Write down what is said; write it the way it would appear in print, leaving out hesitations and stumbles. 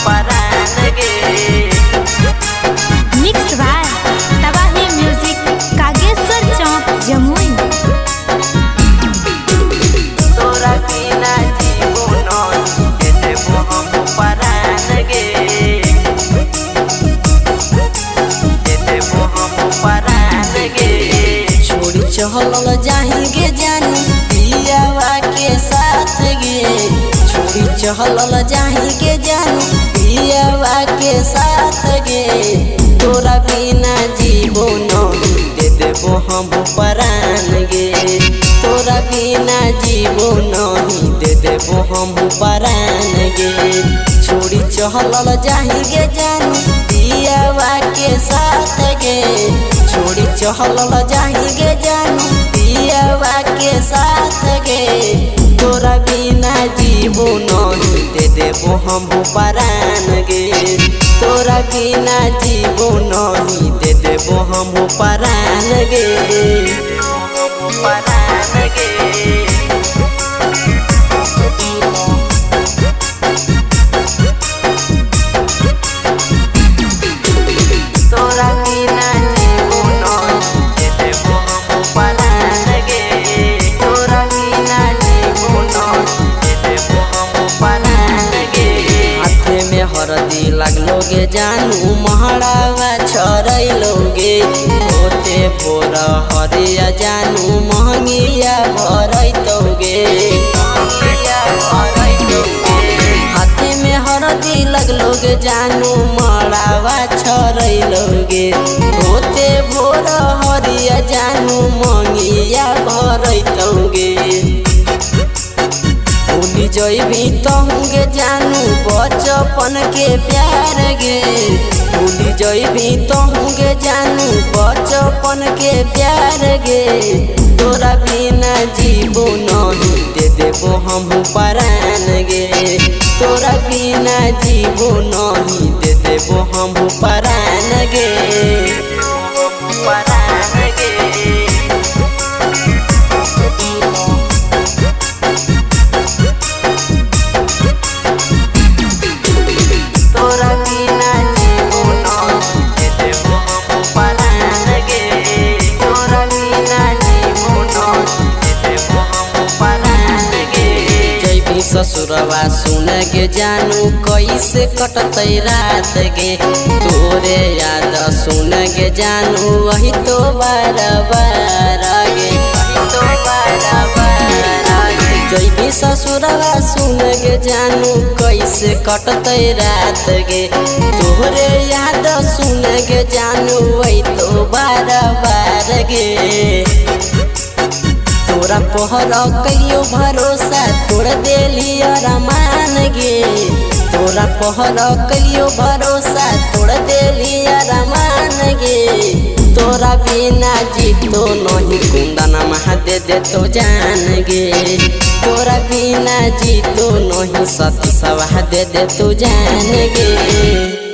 परान गे। Mix by तबाही म्यूजिक कागेश्वर चौक जमुई। तोरा बिना जीवन दे देबो हम परान गे, दे देबो हम परान गे। छोड़ी चहल जाएंगे जानू पियावा के साथ गे, छोड़ी चहल जाएंगे जानू पियावा के साथ गे। तोरा बिना जीवन दे देबो हम परान गे, तोरा बिना जीवन दे देबो हम परान गे। छोड़ी चहल जाएंगे जानू पियावा के साथ गे, छोड़ी चहल जाएंगे जानू पियावा के साथ गे। तोरा बिना जीवन दे देबो हम परान गे, तोरा बिना जीवन दे देबो हम परान गे, परान गे। तोरा बिना जीवन दे देबो हम परान गे, तोरा बिना जीवन दे देबो हम परान गे। हाथे में हरदी लगलोगे जानू महड़ावा छरैलोगे, होते भोर हरिया जानू महंगिया भरैतोगे, महंगिया भरैतोगे। हाथे में हरदी लगलोगे जानू महड़ावा छरैलोगे, होते भोर हरिया जानू महंगिया भरैतोगे। भूली जइबी तहुंगे जानू बचपन के प्यार गे, भूली जइबी तहुंगे जानू बचपन के प्यार गे। तोरा बिना जीवन दे देबो हम परान गे, तोरा बिना जीवन दे देबो हम परान गे, परान गे। तोरा बिना जीवन दे देबो हम परान गे, तोरा बिना जीवन दे देबो हम परान गे। जैबी ससुरवा सुन के जानू कैसे कटतै रात गे, तोरे याद सुन के जानू वही तो बार बार गे, तो बारा बारा गे। जैबी ससुरवा सुन के जानू कैसे कटतै रात गे, तोरे याद सुन के जानू वही तो बार बार गे। तोरा पहर कहियो भरोसा तोड़ देली अरमान गे, तोरा पहर कहियो भरोसा तोड़ देली अरमान गे। तोरा बिना जीतो नहीं कुंदन महा दे दे तो जान गे, तोरा बिना जीतो नहीं सती सवाह दे दे तो जान गे।